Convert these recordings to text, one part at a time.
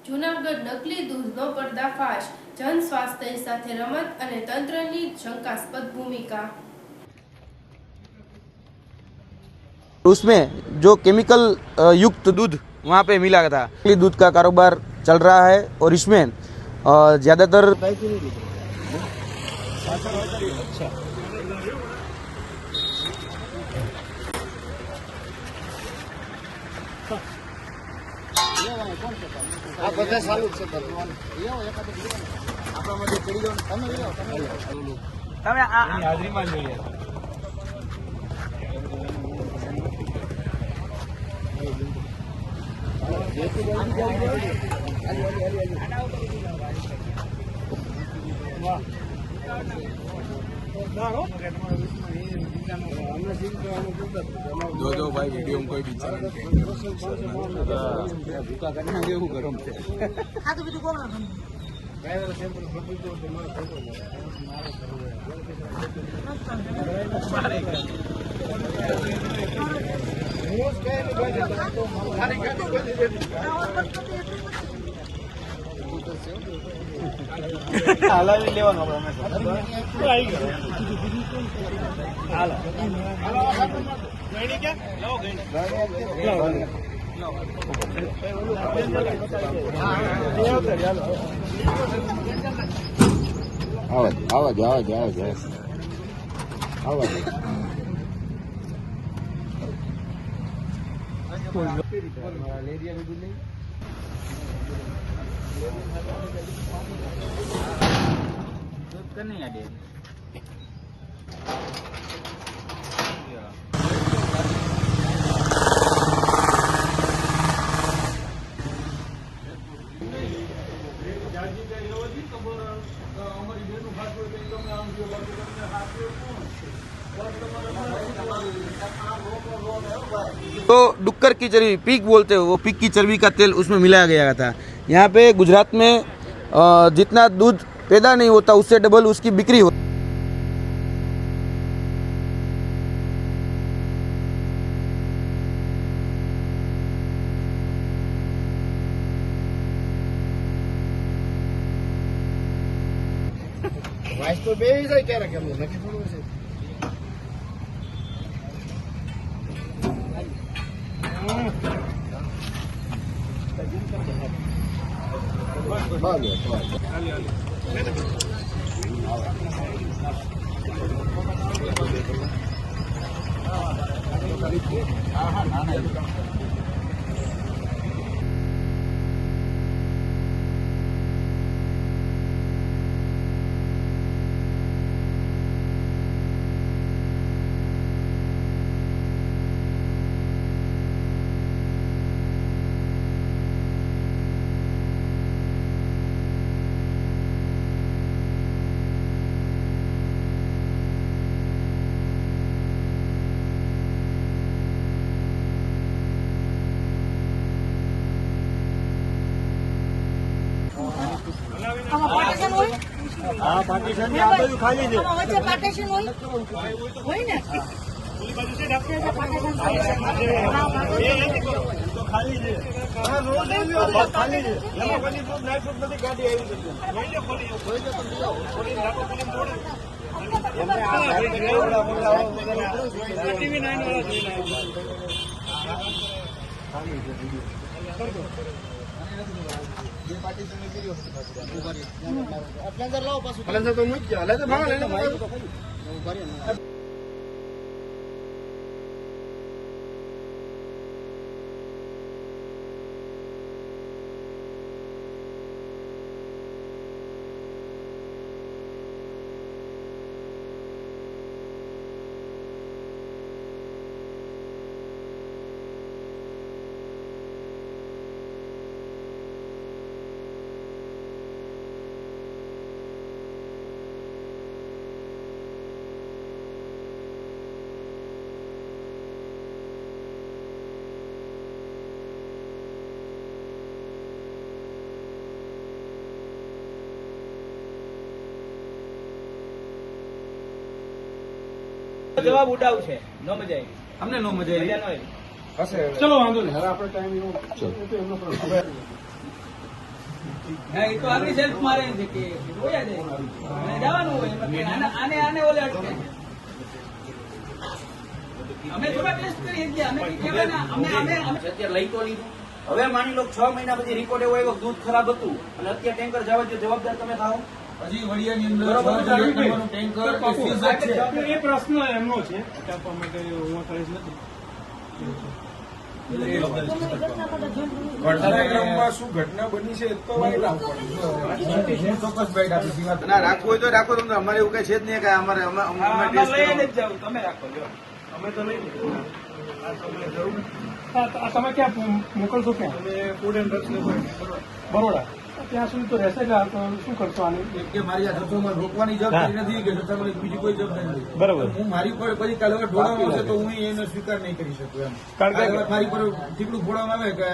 જૂનાગઢ નકલી દૂધનો પર્દાફાશ, જન સ્વાસ્થ્ય સાથે રમત અને તંત્રની શંકાસ્પદ ભૂમિકા। उसमें जो केमिकल युक्त दूध वहाँ पे मिला था। नकली दूध का कारोबार चल रहा है और इसमें ज़्यादातर जो भाई वीडियो में कोई बिचारा भूखा करना केवू गरम है। हां तो बीजू कोण हलावी लेવાનો આવી ગયો હાલો ગણી કે લાવો ગણી तो डुक्कर की चर्बी पीक बोलते हो, वो पीक की चर्बी का तेल उसमें मिलाया गया था। यहाँ पे गुजरात में जितना दूध पैदा नहीं होता उससे डबल उसकी बिक्री हो। तो बेबी से क्या रखे हम लोग नकी थोड़ा से हां पार्टीशन આ બધું ખાલી છે વચ્ચે પાર્ટીશન હોય ને ઓલી બાજુ છે ડોક્ટર પાર્ટીશન તો ખાલી છે હા રોડ આવી ખાલી છે એમાં બની ફૂડ નાઈટ ફૂડ બધી ગાડી આવી છે કોઈ જો તમે જાઓ પોલીસ રાખો પોલીસ જોડે એમને આ ટીવી 9 વાળા જોઈને ખાલી છે વિડિયો ये पार्टी से मेरी हो अपने अंदर लाओ पास अपने अंदर तो मुझ क्या ले तो भाग लेने ऊपर ही જવાબ ઉડાવ છે નો મજા આવી हमने नो मजा ચલો વાંધો નહીં હવે આપણે ટાઈમ હા, એ તો આગળ સેલ્ફ મારે છે કે જોયા જાય અને જવાનું હોય એમાં કે આને ઓલે અટકે. અમે થોડા ટેસ્ટ કરીએ છીએ, અમે કહેવાય ને અમે અત્યારે લઈ તો લીધું. હવે માની લો 6 મહિના પછી રિપોર્ટ એવો આવ્યો દૂધ ખરાબ હતું અને અત્યારે ટેન્કર જવા દો, જવાબદાર તમે થાઓ. હજી વડિયાની અંદર 6000 ટેન્કર એ પ્રશ્ન એમનો છે આપવા માટે હું કરીશ નથી. ઘટનાક્રમમાં શું ઘટના બની છે તો ચોક્કસ બાઈટ આપી વાત ના રાખવું હોય તો રાખો. તમને અમારે એવું કઈ છે જ નહીં કે અમારે લઈને જ જાવ, તમે રાખો જો. અમે તો નહીં. તમે ક્યાં મોકલશો? ક્યાં? અમે ફૂડ એન્ડ ડ્રગ્સ બરોડા. ત્યાં સુધી તો રહેશે કે શું કરશો આને? કે મારી આ ધંધોમાં રોકવાની જવાબદારી નથી કે ધંધામાં બીજી કોઈ જવાબદારી નથી. બરાબર. હું મારી પર પછી કાલે ઢોળવામાં આવશે તો હું એનો સ્વીકાર નહીં કરી શકું એમ. કારણ કે મારી પર ઠીકડું ફોડવામાં આવે કે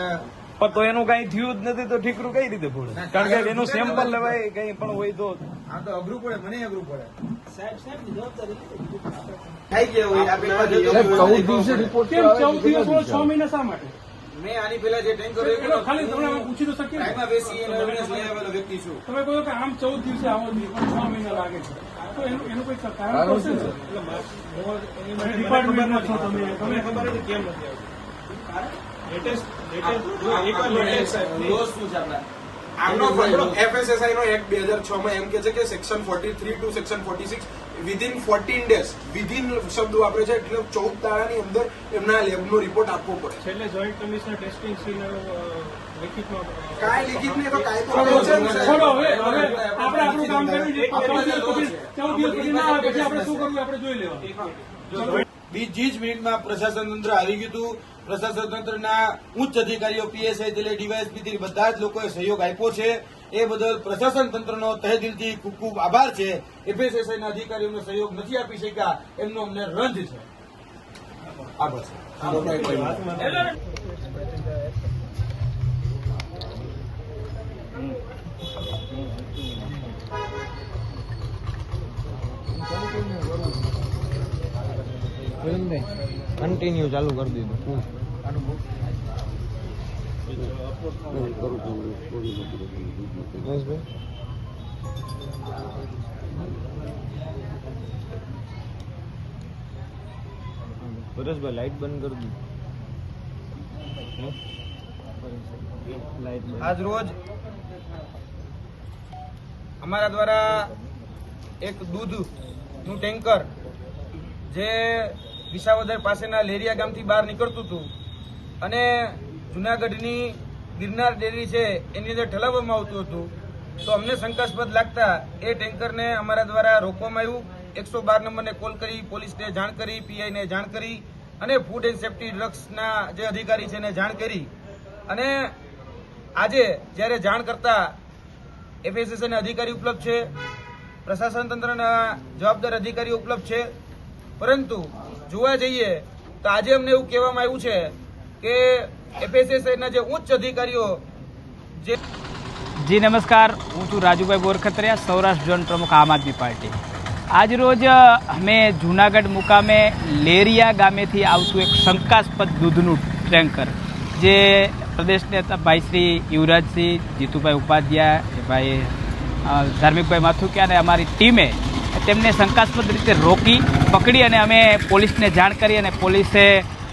પણ તો એનું કઈ થયું જ નથી તો ઠીકરું કઈ રીતે ફોડે? કારણ કે એનું સેમ્પલ લેવાય કઈ પણ હોય તો આ તો અઘરું પડે, મને અઘરું પડે. સાહેબ જવાબદારી થઈ ગયા હોય આ પેલા 14 દિવસે રિપોર્ટ કેમ 14 દિવસ 6 મહિના શા માટે? મેં આની પેલા જે ટેન્કર ખાલી તમને પૂછી તો શકીએ. ટાઈમમાં બેસી એનો એવિડન્સ લઈ આવેલો વ્યક્તિ છું. તમે કહો કે આમ 14 દિવસે આવો જોઈએ પણ 6 મહિના લાગે છે તો એનું કોઈ કારણ હશે ને? ડિપાર્ટમેન્ટમાં છો તમે ખબર નથી કેમ નથી આવતું. FSSI નો એક્ટ 2006 માં એમ કે છે કે section 43 to section 46 within 14 days within શબ્દ વાપરે છે એટલે 14 દાડાની અંદર એમના લેબનો રિપોર્ટ આપવો પડે. છેલ્લે જોઈન્ટ કમિશનર ટેસ્ટિંગ લિખિતમાં કાંઈ લિખિત નહીં તો કાંઈ તો છોડો. હવે આપણે આપણું કામ કરવું જોઈએ. 14 દિવસ પછી ના આવે પછી આપણે શું કરવું આપણે જોઈ લેવાનું. બીજી જ મિનિટમાં પ્રશાસન તંત્ર આવી ગયું હતું. પ્રશાસન તંત્રના ઉચ્ચ અધિકારીઓ પીએસઆઈ થી ડીવાયએસપી થી બધા જ લોકોએ સહયોગ આપ્યો છે. એ બદલ પ્રશાસન તંત્રનો તહેદિલથી ખૂબ ખૂબ આભાર છે. એફએસએસઆઈના અધિકારીઓને સહયોગ નથી આપી શક્યા એમનો અમને રંજ છે. આભાર. કન્ટિન્યુ ચાલુ કરી દીધું. પરેશભાઈ લાઈટ બંધ કરી દીધું. આજ રોજ અમારા દ્વારા એક દૂધનું ટેન્કર જે વિસાવદર પાસેના લેરિયા ગામથી બહાર નીકળતું હતું અને જુનાગઢની ગિરનાર ડેરી છે એની અંદર ઠલાવવામાં આવતું હતું તો અમને શંકાસ્પદ લાગતા એ ટેન્કરને અમારા દ્વારા રોકવામાં આવ્યું. 112 નંબરને કોલ કરી પોલીસને જાણ કરી, પીઆઈને જાણ કરી અને ફૂડ એન્ડ સેફ્ટી ડ્રગ્સના જે અધિકારી છે એને જાણ કરી. અને આજે જ્યારે જાણ કરતા એફએસએસઆઈના અધિકારી ઉપલબ્ધ છે, પ્રશાસન તંત્રના જવાબદાર અધિકારીઓ ઉપલબ્ધ છે, પરંતુ જોવા જઈએ તો આજે અમને એવું કહેવામાં આવ્યું છે કે એફએસએસઆઈના જે ઉચ્ચ અધિકારીઓ જે જી નમસ્કાર, હું છું રાજુભાઈ બોરખત્રિયા, સૌરાષ્ટ્ર ઝોન પ્રમુખ આમ આદમી પાર્ટી. આજરોજ અમે જૂનાગઢ મુકામે લેરિયા ગામેથી આવતું એક શંકાસ્પદ દૂધનું ટેન્કર જે પ્રદેશ નેતા ભાઈ શ્રી યુવરાજસિંહ, જીતુભાઈ ઉપાધ્યાય, ભાઈ ધાર્મિકભાઈ માથુકિયા અને અમારી ટીમે તેમને શંકાસ્પદ રીતે રોકી પકડી અને અમે પોલીસને જાણ કરી અને પોલીસે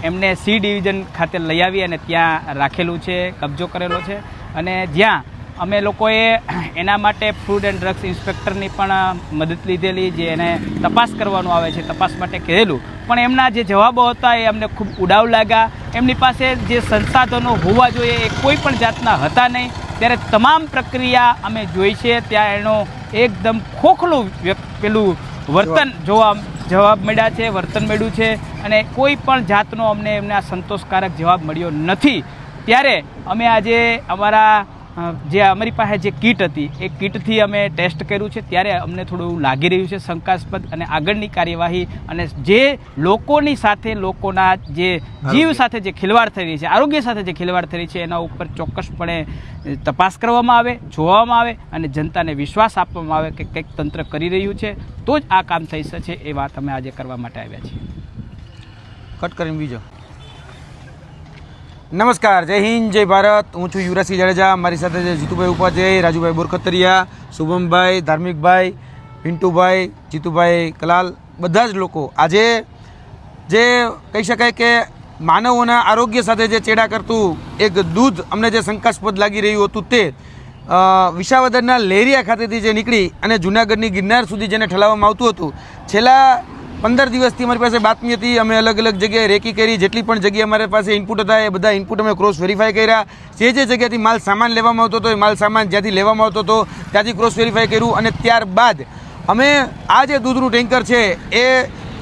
એમને સી ડિવિઝન ખાતે લઈ આવી અને ત્યાં રાખેલું છે, કબજો કરેલો છે. અને જ્યાં અમે લોકોએ એના માટે ફૂડ એન્ડ ડ્રગ્સ ઇન્સ્પેક્ટરની પણ મદદ લીધેલી, જે એને તપાસ કરવાનું આવે છે તપાસ માટે કહેલું, પણ એમના જે જવાબો હતા એ અમને ખૂબ ઉડાવ લાગ્યા. એમની પાસે જે સંસાધનો હોવા જોઈએ એ કોઈ પણ જાતના હતા નહીં. ત્યારે તમામ પ્રક્રિયા અમે જોઈ છે ત્યાં એનો એકદમ ખોખલું પેલું વર્તન જવાબ મળ્યા છે, વર્તન મળ્યું છે અને કોઈ પણ જાતનો અમને એમના સંતોષકારક જવાબ મળ્યો નથી. ત્યારે અમે આજે અમારી પાસે જે કીટ હતી એ કીટથી અમે ટેસ્ટ કર્યું છે. ત્યારે અમને થોડું લાગી રહ્યું છે શંકાસ્પદ અને આગળની કાર્યવાહી અને જે લોકોની સાથે લોકોના જે જીવ સાથે જે ખિલવાડ થઈ રહી છે, આરોગ્ય સાથે જે ખિલવાડ થઈ રહી છે એના ઉપર ચોક્કસપણે તપાસ કરવામાં આવે, જોવામાં આવે અને જનતાને વિશ્વાસ આપવામાં આવે કે કંઈક તંત્ર કરી રહ્યું છે તો જ આ કામ થઈ શકે. એ વાત અમે આજે કરવા માટે આવ્યા છીએ. કટ કરીને બીજો નમસ્કાર, જય હિન્દ, જય ભારત. હું છું યુવરાજસિંહ જાડેજા. મારી સાથે છે જીતુભાઈ ઉપાધ્યાય, રાજુભાઈ બોરખતરિયા, શુભમભાઈ, ધાર્મિકભાઈ, પિન્ટુભાઈ, જીતુભાઈ કલાલ, બધા જ લોકો આજે જે કહી શકાય કે માનવોના આરોગ્ય સાથે જે ચેડા કરતું એક દૂધ અમને જે શંકાસ્પદ લાગી રહ્યું હતું તે વિસાવદરના લેરિયા ખાતેથી જે નીકળી અને જૂનાગઢની ગિરનાર સુધી જેને ઠલાવવામાં આવતું હતું. છેલ્લા 15 દિવસથી અમારી પાસે બાતમી હતી. અમે અલગ અલગ જગ્યાએ રેકી કરી. જેટલી પણ જગ્યાએ અમારી પાસે ઇનપુટ હતા એ બધા ઇનપુટ અમે ક્રોસ વેરીફાઈ કર્યા. જે જગ્યાથી માલ સામાન લેવામાં આવતો હતો એ માલ સામાન જ્યાંથી લેવામાં આવતો હતો ત્યાંથી ક્રોસ વેરીફાઈ કર્યું. અને ત્યારબાદ અમે આ જે દૂધનું ટેન્કર છે એ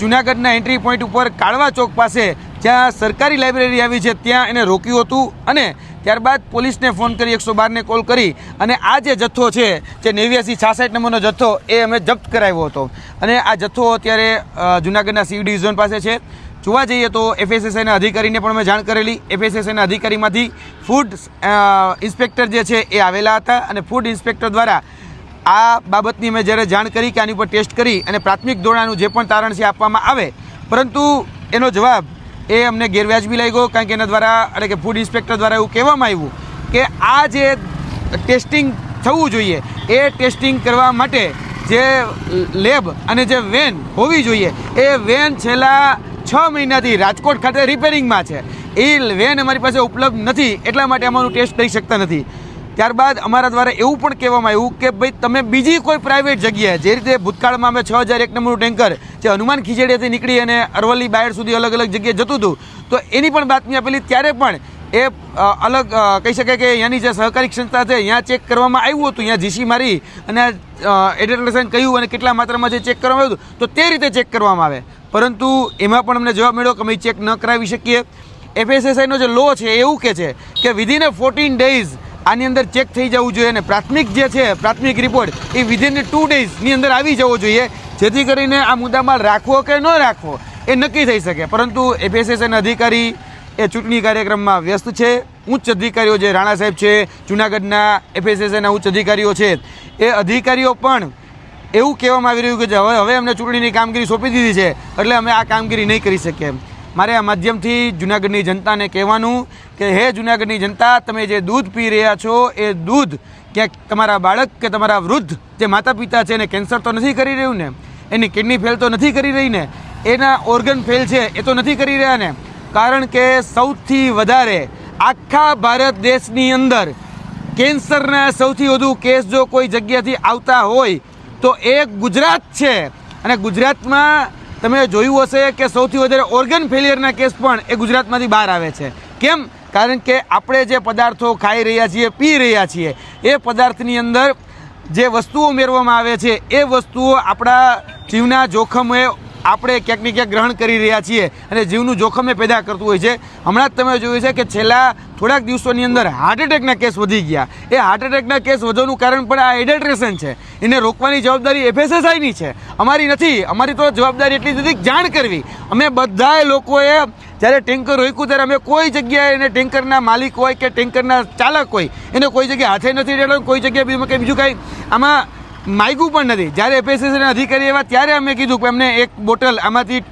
જૂનાગઢના એન્ટ્રી પોઈન્ટ ઉપર કાળવા ચોક પાસે જ્યાં સરકારી લાઇબ્રેરી આવી છે ત્યાં એને રોક્યું હતું. અને ત્યારબાદ પોલીસને ફોન કરી 112ને કોલ કરી અને આ જે જથ્થો છે જે 8966 નંબરનો જથ્થો એ અમે જપ્ત કરાવ્યો હતો. અને આ જથ્થો અત્યારે જૂનાગઢના સી ડિવિઝન પાસે છે. જોવા જઈએ તો FSSAના અધિકારીને પણ અમે જાણ કરેલી. FSSAના અધિકારીમાંથી ફૂડ ઇન્સ્પેક્ટર જે છે એ આવેલા હતા અને ફૂડ ઇન્સ્પેક્ટર દ્વારા આ બાબતની મેં જ્યારે જાણ કરી કે આની ઉપર ટેસ્ટ કરી અને પ્રાથમિક ધોરણનું જે પણ તારણ છે આપવામાં આવે, પરંતુ એનો જવાબ એ અમને ગેરવ્યાજબી લાગ્યો. કારણ કે એના દ્વારા એટલે કે ફૂડ ઇન્સ્પેક્ટર દ્વારા એવું કહેવામાં આવ્યું કે આ જે ટેસ્ટિંગ થવું જોઈએ એ ટેસ્ટિંગ કરવા માટે જે લેબ અને જે વેન હોવી જોઈએ એ વેન છેલ્લા 6 મહિનાથી રાજકોટ ખાતે રિપેરિંગમાં છે. એ વેન અમારી પાસે ઉપલબ્ધ નથી, એટલા માટે અમારું ટેસ્ટ કરી શકતા નથી. ત્યારબાદ અમારા દ્વારા એવું પણ કહેવામાં આવ્યું કે ભાઈ તમે બીજી કોઈ પ્રાઇવેટ જગ્યાએ જે રીતે ભૂતકાળમાં અમે 6001 નંબરનું ટેન્કર જે હનુમાન ખીજડીયાથી નીકળી અને અરવલ્લી બાયડ સુધી અલગ અલગ જગ્યાએ જતું હતું તો એની પણ બાતમી આપેલી. ત્યારે પણ એ અલગ કહી શકાય કે અહીંયાની જે સહકારી સંસ્થા છે અહીંયા ચેક કરવામાં આવ્યું હતું. અહીંયા જીસી મારી અને એડલ્ટ્રેશન કહ્યું અને કેટલા માત્રામાં જે ચેક કરવામાં આવ્યું હતું તો તે રીતે ચેક કરવામાં આવે, પરંતુ એમાં પણ અમને જવાબ મળ્યો કે અમે ચેક ન કરાવી શકીએ. FSSAનો જે લો છે એવું કહે છે કે વિધિન 14 ડેઝ આની અંદર ચેક થઈ જવું જોઈએ અને પ્રાથમિક જે છે પ્રાથમિક રિપોર્ટ એ વિધિન 2 ડેઝની અંદર આવી જવો જોઈએ, જેથી કરીને આ મુદ્દામાલ રાખવો કે ન રાખવો એ નક્કી થઈ શકે. પરંતુ FSSAના અધિકારી એ ચૂંટણી કાર્યક્રમમાં વ્યસ્ત છે. ઉચ્ચ અધિકારીઓ જે રાણા સાહેબ છે, જૂનાગઢના FSSAના ઉચ્ચ અધિકારીઓ છે, એ અધિકારીઓ પણ એવું કહેવામાં આવી રહ્યું કે હવે અમને ચૂંટણીની કામગીરી સોંપી દીધી છે એટલે અમે આ કામગીરી નહીં કરી શકીએ. મારે આ માધ્યમથી જૂનાગઢની જનતાને કહેવાનું કે હે જૂનાગઢની જનતા, તમે જે દૂધ પી રહ્યા છો એ દૂધ ક્યાંક તમારા બાળક કે તમારા વૃદ્ધ જે માતા પિતા છે એને કેન્સર તો નથી કરી રહ્યું ને, એની કિડની ફેલ તો નથી કરી રહી ને, એના ઓર્ગન ફેલ છે એ તો નથી કરી રહ્યા ને? કારણ કે સૌથી વધારે આખા ભારત દેશની અંદર કેન્સરના સૌથી વધુ કેસ જો કોઈ જગ્યાથી આવતા હોય તો એ ગુજરાત છે. અને ગુજરાતમાં તમે જોયું હશે કે સૌથી વધારે ઓર્ગન ફેલિયરના કેસ પણ એ ગુજરાતમાંથી બહાર આવે છે. કેમ? કારણ કે આપણે જે પદાર્થો ખાઈ રહ્યા છીએ, પી રહ્યા છીએ, એ પદાર્થની અંદર જે વસ્તુઓ ઉમેરવામાં આવે છે એ વસ્તુઓ આપણા જીવના જોખમે આપણે ક્યાંક ને ક્યાંક ગ્રહણ કરી રહ્યા છીએ અને જીવનું જોખમ એ પેદા કરતું હોય છે. હમણાં જ તમે જોયું છે કે છેલ્લા થોડાક દિવસોની અંદર હાર્ટ એટેકના કેસ વધી ગયા. એ હાર્ટ એટેકના કેસ વધવાનું કારણ પણ આ એડલ્ટ્રેશન છે. એને રોકવાની જવાબદારી FSSAની છે, અમારી નથી. અમારી તો જવાબદારી એટલી હતી જાણ કરવી. અમે બધાએ લોકોએ જ્યારે ટેન્કર રોક્યું ત્યારે અમે કોઈ જગ્યાએ એને ટેન્કરના માલિક હોય કે ટેન્કરના ચાલક હોય એને કોઈ જગ્યાએ હાથે નથી રેડો, કોઈ જગ્યાએ બીજું કાંઈ આમાં માગ્યું પણ નથી. જ્યારે FSSAના અધિકારી એવા ત્યારે અમે કીધું કે અમને એક બોટલ આમાંથી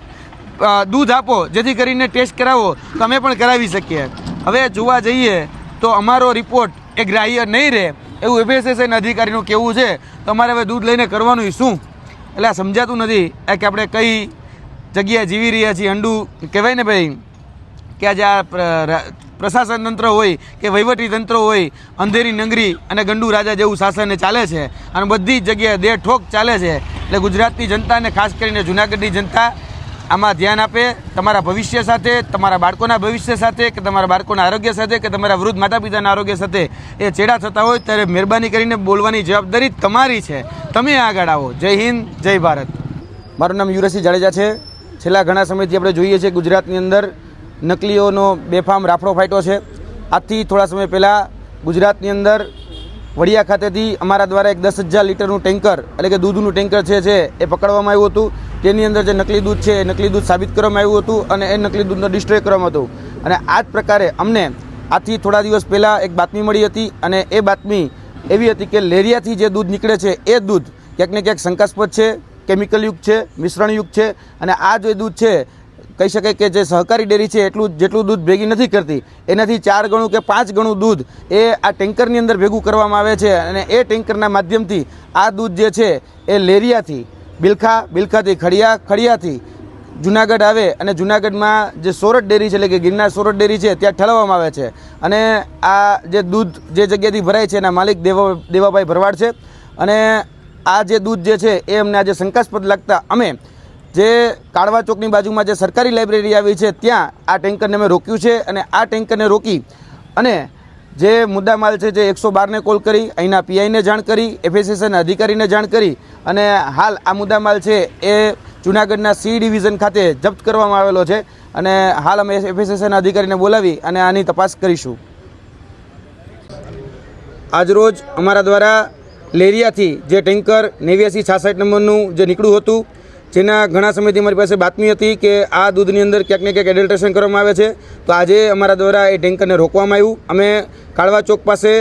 દૂધ આપો જેથી કરીને ટેસ્ટ કરાવો તો અમે પણ કરાવી શકીએ. હવે જોવા જઈએ તો અમારો રિપોર્ટ એ ગ્રાહ્ય નહીં રહે એવું FSSAના અધિકારીનું કહેવું છે. તો અમારે હવે દૂધ લઈને કરવાનું શું? એટલે આ સમજાતું નથી કે આપણે કઈ જગ્યાએ જીવી રહ્યા છીએ. અંડું કહેવાય ને ભાઈ કે આજે આ પ્રશાસન તંત્ર હોય કે વહીવટી તંત્ર હોય, અંધેરી નંગરી અને ગંડુ રાજા જેવું શાસન ચાલે છે અને બધી જ જગ્યાએ દે ઠોક ચાલે છે. એટલે ગુજરાતની જનતાને ખાસ કરીને જૂનાગઢની જનતા આમાં ધ્યાન આપે. તમારા ભવિષ્ય સાથે, તમારા બાળકોના ભવિષ્ય સાથે કે તમારા બાળકોના આરોગ્ય સાથે કે તમારા વૃદ્ધ માતા પિતાના આરોગ્ય સાથે એ ચેડા થતા હોય ત્યારે મહેરબાની કરીને બોલવાની જવાબદારી તમારી છે. તમે આગળ આવો. જય હિન્દ, જય ભારત. મારું નામ યુવરાજસિંહ જાડેજા છે. છેલ્લા ઘણા સમયથી આપણે જોઈએ છીએ ગુજરાતની અંદર નકલીઓનો બેફામ રાફડો ફાટ્યો છે. આજથી થોડા સમય પહેલાં ગુજરાતની અંદર વડિયા ખાતેથી અમારા દ્વારા એક 10,000 લીટરનું ટેન્કર એટલે કે દૂધનું ટેન્કર છે એ પકડવામાં આવ્યું હતું. તેની અંદર જે નકલી દૂધ છે એ નકલી દૂધ સાબિત કરવામાં આવ્યું હતું અને એ નકલી દૂધનો ડિસ્ટ્રોય કરવામાં હતું. અને આ જ પ્રકારે અમને આજથી થોડા દિવસ પહેલાં એક બાતમી મળી હતી અને એ બાતમી એવી હતી કે લેરિયાથી જે દૂધ નીકળે છે એ દૂધ ક્યાંક ને ક્યાંક શંકાસ્પદ છે, કેમિકલયુક્ત છે, મિશ્રણયુક્ત છે અને આ જે દૂધ છે કહી શકાય કે જે સહકારી ડેરી છે જેટલું દૂધ ભેગી નથી કરતી, એનાથી 4 ગણું કે 5 ગણું દૂધ એ આ ટેન્કરની અંદર ભેગું કરવામાં આવે છે અને એ ટેન્કરના માધ્યમથી આ દૂધ જે છે એ લેરિયાથી બિલખાથી ખડિયાથી જુનાગઢ આવે અને જુનાગઢમાં જે સોરઠ ડેરી છે એટલે કે ગિરનાર સોરઠ ડેરી છે ત્યાં ઠલવવામાં આવે છે. અને આ જે દૂધ જે જગ્યાથી ભરાય છે એના માલિક દેવાભાઈ ભરવાડ છે. અને આ જે દૂધ જે છે એ અમને આજે શંકાસ્પદ લાગતા અમે જે કાળવા ચોકની બાજુમાં જે સરકારી લાઇબ્રેરી આવી છે ત્યાં આ ટેન્કરને અમે રોક્યું છે. અને આ ટેન્કરને રોકી અને જે મુદ્દામાલ છે જે 112ને કોલ કરી, અહીંના પીઆઈને જાણ કરી, એફએસએસના અધિકારીને જાણ કરી અને હાલ આ મુદ્દામાલ છે એ જુનાગઢના સી ડિવિઝન ખાતે જપ્ત કરવામાં આવેલો છે. અને હાલ અમે એફએસએસના અધિકારીને બોલાવી અને આની તપાસ કરીશું. આજરોજ અમારા દ્વારા લેરિયાથી જે ટેન્કર 8966 નંબરનું જે નીકળ્યું હતું, જેના ઘણા સમયથી અમારી પાસે બાતમી હતી કે આ દૂધની અંદર ક્યાંક ને ક્યાંક એડલ્ટ્રેશન કરવામાં આવે છે, તો આજે અમારા દ્વારા એ ટેન્કરને રોકવામાં આવ્યું. અમે કાળવા ચોક પાસે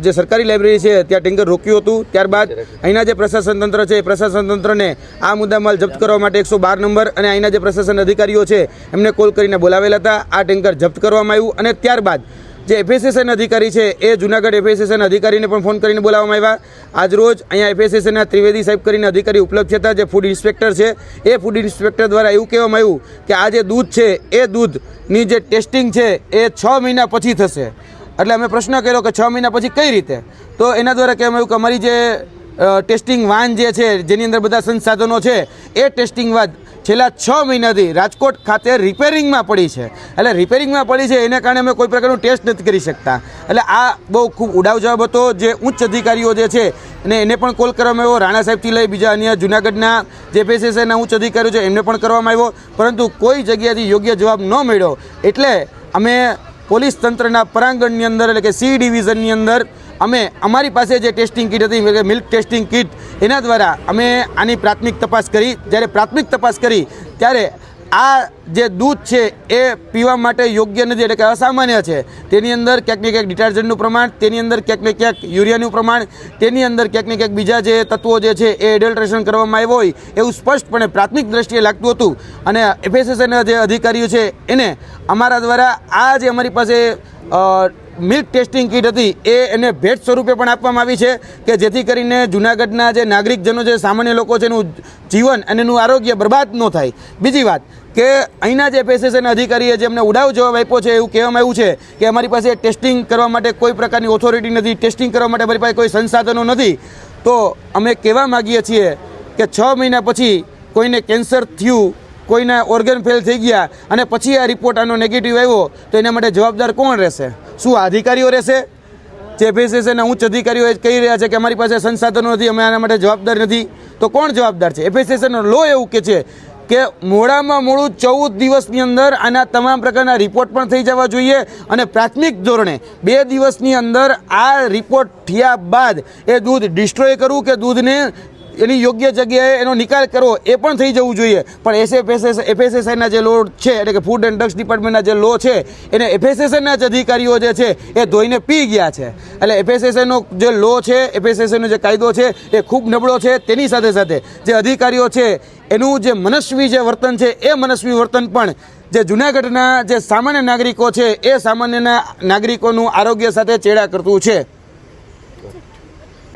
જે સરકારી લાઇબ્રેરી છે ત્યાં ટેન્કર રોક્યું હતું. ત્યારબાદ અહીંના જે પ્રશાસન તંત્ર છે એ પ્રશાસન તંત્રને આ મુદ્દામાલ જપ્ત કરવા માટે 112 નંબર અને અહીંના જે પ્રશાસન અધિકારીઓ છે એમને કોલ કરીને બોલાવેલા હતા. આ ટેન્કર જપ્ત કરવામાં આવ્યું અને ત્યારબાદ જે એફએસએસના અધિકારી છે એ જુનાગઢ એફએસએસના અધિકારીને પણ ફોન કરીને બોલાવવામાં આવ્યા. આજરોજ અહીંયા એફએસએસના ત્રિવેદી સાહેબ કરીને અધિકારી ઉપલબ્ધ હતા, જે ફૂડ ઇન્સ્પેક્ટર છે. એ ફૂડ ઇન્સ્પેક્ટર દ્વારા એવું કહેવામાં આવ્યું કે આ જે દૂધ છે એ દૂધની જે ટેસ્ટિંગ છે એ 6 મહિના પછી થશે. એટલે અમે પ્રશ્ન કર્યો કે 6 મહિના પછી કઈ રીતે? તો એના દ્વારા કહેવામાં આવ્યું કે અમારી જે ટેસ્ટિંગ વાન જે છે જેની અંદર બધા સંસાધનો છે એ ટેસ્ટિંગ વાન છેલ્લા 6 મહિનાથી રાજકોટ ખાતે રિપેરિંગમાં પડી છે. એટલે રિપેરિંગમાં પડી છે એને કારણે અમે કોઈ પ્રકારનું ટેસ્ટ નથી કરી શકતા. એટલે આ બહુ ખૂબ ઉડાવ જવાબ હતો. જે ઉચ્ચ અધિકારીઓ જે છે અને એને પણ કોલ કરવામાં આવ્યો, રાણા સાહેબથી લઈ બીજા અન્ય જુનાગઢના જે એફએસએસના ઉચ્ચ અધિકારીઓ છે એમને પણ કરવામાં આવ્યો, પરંતુ કોઈ જગ્યાથી યોગ્ય જવાબ ન મળ્યો. એટલે અમે પોલીસ તંત્રના પરાંગણની અંદર એટલે કે સી ડિવિઝનની અંદર અમે અમારી પાસે જે ટેસ્ટિંગ કીટ હતી એટલે મિલ્ક ટેસ્ટિંગ કીટ એના દ્વારા અમે આની પ્રાથમિક તપાસ કરી. જ્યારે પ્રાથમિક તપાસ કરી ત્યારે આ જે દૂધ છે એ પીવા માટે યોગ્ય નથી એટલે કે અસામાન્ય છે. તેની અંદર ક્યાંક ને ક્યાંક ડિટર્જન્ટનું પ્રમાણ, તેની અંદર ક્યાંક ને ક્યાંક યુરિયાનું પ્રમાણ, તેની અંદર ક્યાંક ને ક્યાંક બીજા જે તત્વો જે છે એ એડલ્ટ્રેશન કરવામાં આવ્યું હોય એવું સ્પષ્ટપણે પ્રાથમિક દ્રષ્ટિએ લાગતું હતું. અને એફએસએસના જે અધિકારીઓ છે એને અમારા દ્વારા આ જે અમારી પાસે મિલ્ક ટેસ્ટિંગ કીટ હતી એને ભેટ સ્વરૂપે પણ આપવામાં આવી છે કે જેથી કરીને જૂનાગઢના જે નાગરિકજનો જે સામાન્ય લોકો છે એનું જીવન અને એનું આરોગ્ય બરબાદ ન થાય. બીજી વાત કે અહીંના જે એફએસએસના અધિકારીએ જે અમને ઉડાવ જવાબ આપ્યો છે એવું કહેવામાં આવ્યું છે કે અમારી પાસે ટેસ્ટિંગ કરવા માટે કોઈ પ્રકારની ઓથોરિટી નથી, ટેસ્ટિંગ કરવા માટે અમારી પાસે કોઈ સંસાધનો નથી. તો અમે કહેવા માગીએ છીએ કે 6 મહિના પછી કોઈને કેન્સર થયું, કોઈના ઓર્ગન ફેલ થઈ ગયા અને પછી આ રિપોર્ટ આનો નેગેટિવ આવ્યો તો એના માટે જવાબદાર કોણ રહેશે? શું અધિકારીઓ રહેશે? જે એફએસએસના ઉચ્ચ અધિકારીઓ કહી રહ્યા છે કે અમારી પાસે સંસાધનો નથી, અમે આના માટે જવાબદાર નથી, તો કોણ જવાબદાર છે? એફએસએસનો લો એવું કે છે કે મોડામાં મોડું 14 દિવસની અંદર આના તમામ પ્રકારના રિપોર્ટ પણ થઈ જવા જોઈએ અને પ્રાથમિક ધોરણે 2 દિવસની અંદર આ રિપોર્ટ થયા બાદ એ દૂધ ડિસ્ટ્રોય કરવું કે દૂધને એની યોગ્ય જગ્યાએ એનો નિકાલ કરવો એ પણ થઈ જવું જોઈએ. પણ એફએસએસઆઈના જે લો છે એટલે કે ફૂડ એન્ડ ડ્રગ્સ ડિપાર્ટમેન્ટના જે લો છે એને એફએસએસઆઈના જ અધિકારીઓ જે છે એ ધોઈને પી ગયા છે. એટલે એફએસએસઆઈનો જે લો છે, એફએસએસઆઈનો જે કાયદો છે એ ખૂબ નબળો છે. તેની સાથે સાથે જે અધિકારીઓ છે એનું જે મનસ્વી જે વર્તન છે એ મનસ્વી વર્તન પણ જે જૂનાગઢના જે સામાન્ય નાગરિકો છે એ સામાન્ય નાગરિકોનું આરોગ્ય સાથે ચેડા કરતું છે.